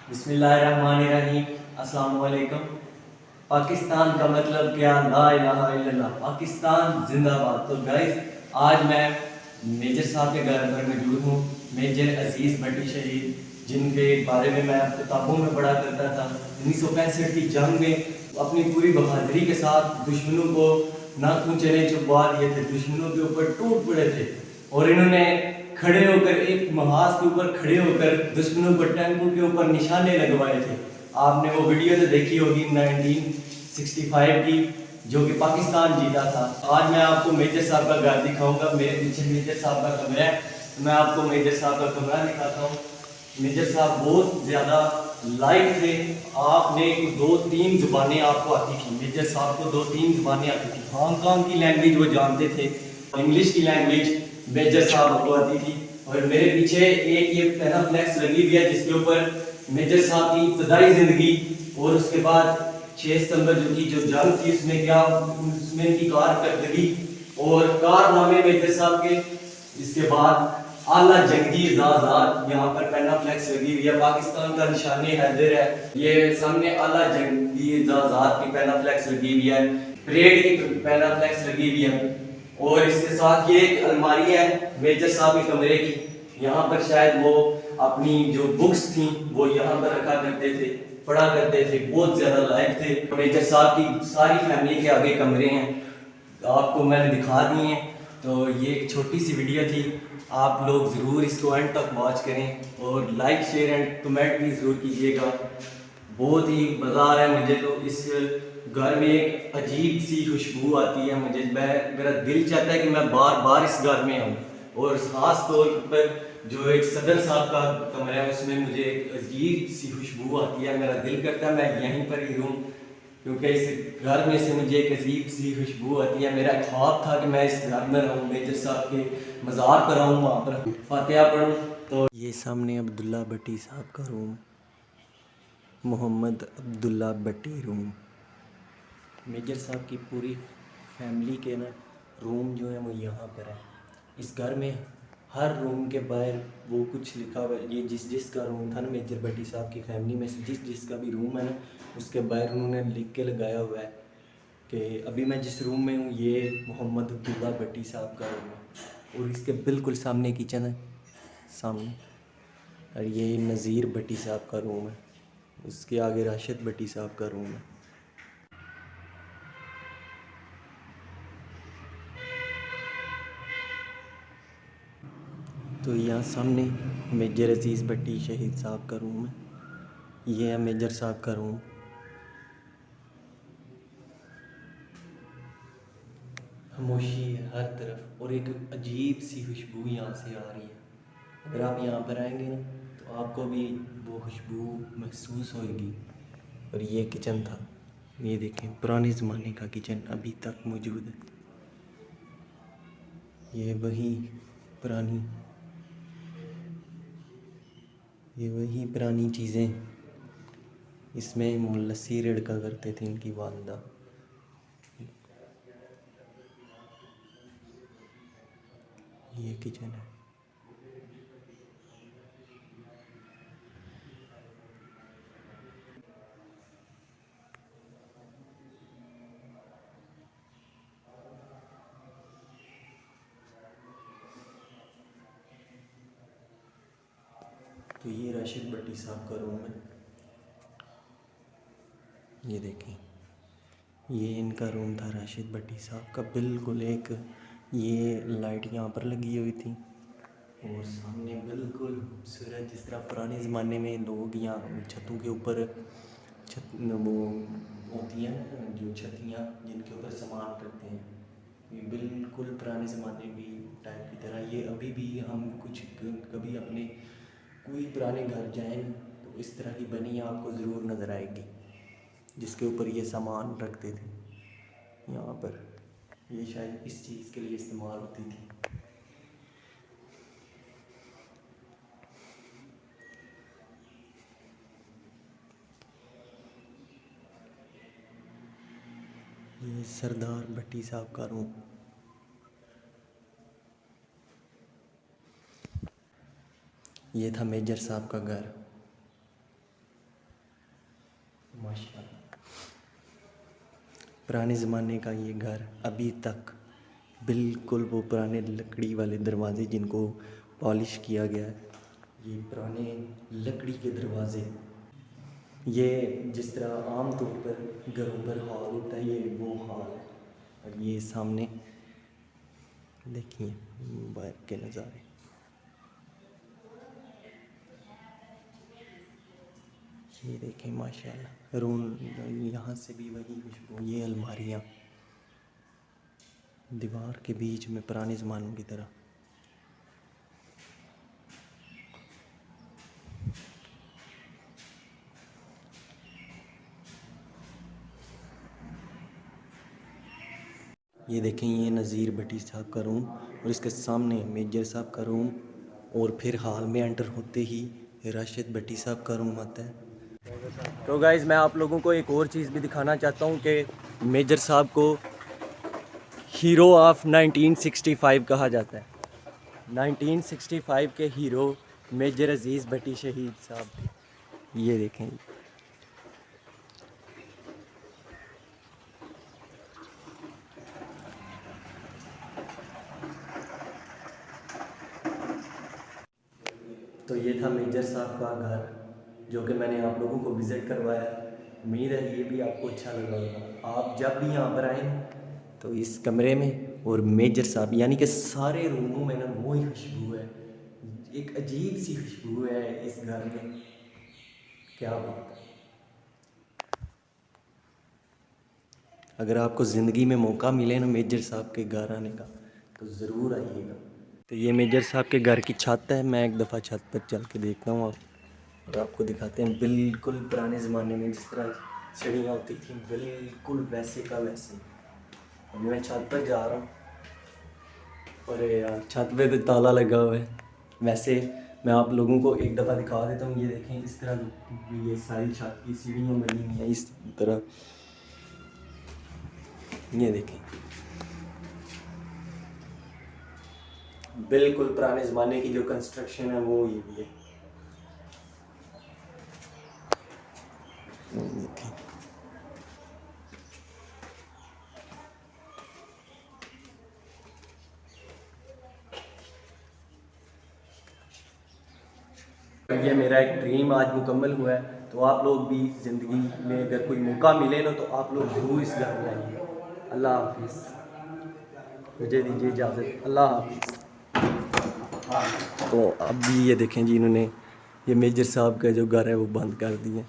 बिस्मिल्लाहिर्रहमानिर्रहीम। अस्सलाम वालेकुम। पाकिस्तान का मतलब क्या? ला इलाहा इल्लल्लाह, पाकिस्तान जिंदाबाद। तो गाइस, आज मैं मेजर साहब के घर पर मौजूद हूँ। मेजर अजीज़ भट्टी शहीद, जिनके बारे में मैं किताबों में पढ़ा करता था। 1965 की जंग में अपनी पूरी बहादुरी के साथ दुश्मनों को नाखून चने चुबवा दिए थे, दुश्मनों के ऊपर टूट पड़े थे। और इन्होंने खड़े होकर एक महाज के ऊपर खड़े होकर दुश्मनों को टैंकों के ऊपर निशाने लगवाए थे। आपने वो वीडियो तो देखी होगी 1965 की, जो कि पाकिस्तान जीता था। आज मैं आपको मेजर साहब का घर दिखाऊंगा। मेरे पीछे मेजर साहब का कमरा है, तो मैं आपको मेजर साहब का कमरा दिखाता हूँ। मेजर साहब बहुत ज़्यादा लाइट थे। आपने दो तीन जुबानें आपको आती थी, मेजर साहब को दो तीन जुबानें आती थी। हांगकांग की लैंग्वेज वो जानते थे, इंग्लिश की लैंग्वेज मेजर साहब को आती थी। और मेरे पीछे एक ये पैनाफ्लेक्स लगी हुई है, जिसके ऊपर मेजर साहब की इब्तदाई ज़िंदगी और उसके बाद 6 सितंबर जो जंग थी उसमें क्या, उसमें इनकी कारकर्दगी और कारनामे मेजर साहब के। इसके बाद आला जंगी एजाज़ात, यहाँ पर पैनाफ्लेक्स लगी हुई है। पाकिस्तान का निशान हैदर है, ये सामने आला जंगी एजाज़ात की पैनाफ्लेक्स लगी हुई है, परेड की पैनाफ्लेक्स लगी हुई है। और इसके साथ ये एक अलमारी है मेजर साहब के कमरे की। यहाँ पर शायद वो अपनी जो बुक्स थी वो यहाँ पर रखा करते थे, पढ़ा करते थे, बहुत ज़्यादा लायक थे। मेजर साहब की सारी फैमिली के आगे कमरे हैं, आपको मैंने दिखा दिए हैं। तो ये एक छोटी सी वीडियो थी, आप लोग ज़रूर इसको एंड तक वॉच करें और लाइक शेयर एंड कमेंट भी ज़रूर कीजिएगा। बहुत ही मज़ा आ रहा है मुझे। तो इस घर में एक अजीब सी खुशबू आती है मुझे, मेरा दिल चाहता है कि मैं बार बार इस घर में आऊँ। और ख़ास तौर पर जो एक सदर साहब का कमरा है उसमें मुझे एक अजीब सी खुशबू आती है, मेरा दिल करता है मैं यहीं पर ही रहूँ, क्योंकि इस घर में से मुझे एक अजीब सी खुशबू आती है। मेरा ख्वाब था कि मैं इस घर में रहूँ, मेजर साहब के मज़ार पर आऊँ, वहाँ पर फातिहा पढ़ूँ। तो ये सामने अब्दुल्ला भट्टी साहब का रूम, मोहम्मद अब्दुल्ला भट्टी रूम। मेजर साहब की पूरी फैमिली के ना रूम जो है वो यहाँ पर है। इस घर में हर रूम के बाहर वो कुछ लिखा हुआ है। ये जिस जिसका रूम था ना मेजर भट्टी साहब की फैमिली में से, जिस जिसका भी रूम है ना, उसके बाहर उन्होंने लिख के लगाया हुआ है कि अभी मैं जिस रूम में हूँ ये मोहम्मद अब्दुल्ला भट्टी साहब का रूम है। और इसके बिल्कुल सामने किचन है, सामने। और ये नज़ीर भट्टी साहब का रूम है, उसके आगे राशिद भट्टी साहब का रूम है। तो यहाँ सामने मेजर अजीज़ भट्टी शहीद साहब का रूम है, ये है मेजर साहब का रूम। खामोशी है हर तरफ और एक अजीब सी खुशबू यहाँ से आ रही है। अगर आप यहाँ पर आएंगे ना तो आपको भी वो खुशबू महसूस होगी। और ये किचन था, ये देखें पुराने ज़माने का किचन अभी तक मौजूद है। ये पुरानी वही पुरानी चीज़ें, इसमें लस्सी रिड़का करते थे इनकी वालदा। ये किचन है। तो ये राशिद भट्टी साहब का रूम है, ये देखें, ये इनका रूम था राशिद भट्टी साहब का। बिल्कुल एक ये लाइट यहाँ पर लगी हुई थी और सामने बिल्कुल सूरज, जिस तरह पुराने ज़माने में लोग यहाँ छतों के ऊपर छत वो होती हैं ना जो छतियाँ जिनके ऊपर सामान रखते हैं, ये बिल्कुल पुराने ज़माने की टाइप की तरह। ये अभी भी हम कुछ कभी अपने कोई पुराने घर जाएं तो इस तरह की बनी आपको ज़रूर नज़र आएगी, जिसके ऊपर ये सामान रखते थे। यहाँ पर ये शायद इस चीज़ के लिए इस्तेमाल होती थी। ये सरदार भट्टी साहब का रूम। ये था मेजर साहब का घर। माशाल्लाह पुराने ज़माने का ये घर अभी तक बिल्कुल वो पुराने लकड़ी वाले दरवाजे जिनको पॉलिश किया गया है, ये पुराने लकड़ी के दरवाजे। ये जिस तरह आम तौर पर घरों पर हॉल होता है, ये वो हॉल है। और ये सामने देखिए बाहर के नज़ारे। ये देखें माशाल्लाह रूम, यहाँ से भी वही खुशबू। ये अलमारियाँ दीवार के बीच में पुराने ज़मानों की तरह। ये देखें ये नज़ीर भट्टी साहब का रूम और इसके सामने मेजर साहब का रूम, और फिर हॉल में एंटर होते ही राशिद भट्टी साहब का रूम आता है। तो गाइज़ मैं आप लोगों को एक और चीज़ भी दिखाना चाहता हूँ कि मेजर साहब को हीरो ऑफ 1965 कहा जाता है। 1965 के हीरो मेजर अजीज़ भट्टी शहीद साहब थे। ये देखें, तो ये था मेजर साहब का घर जो कि मैंने आप लोगों को विज़िट करवाया। उम्मीद है ये भी आपको अच्छा लगा होगा। आप जब भी यहाँ पर आएँ तो इस कमरे में और मेजर साहब यानी कि सारे रूमों में ना वो ही खुशबू है, एक अजीब सी खुशबू है इस घर में। क्या बात है। अगर आपको ज़िंदगी में मौका मिले ना मेजर साहब के घर आने का तो ज़रूर आइएगा। तो ये मेजर साहब के घर की छत है। मैं एक दफ़ा छत पर चल के देखता हूँ और आपको दिखाते हैं। बिल्कुल पुराने ज़माने में जिस तरह सीढ़ियाँ होती थी बिल्कुल वैसे का वैसे। अभी मैं छत पर जा रहा हूँ। अरे यार छत पे तो ताला लगा हुआ है। वैसे मैं आप लोगों को एक दफ़ा दिखा देता हूँ। ये देखें इस तरह ये सारी छत की सीढ़ियाँ बनी हुई हैं इस तरह। ये देखें बिल्कुल पुराने ज़माने की जो कंस्ट्रक्शन है वो ये भी है। देखें ये मेरा एक ड्रीम आज मुकम्मल हुआ है। तो आप लोग भी ज़िंदगी में अगर कोई मौका मिले ना तो आप लोग ज़रूर इस घर में आइए। अल्लाह हाफिज़, मुझे दीजिए इजाज़त। अल्लाह हाफिज़। तो अब भी ये देखें जी इन्होंने ये मेजर साहब का जो घर है वो बंद कर दिया।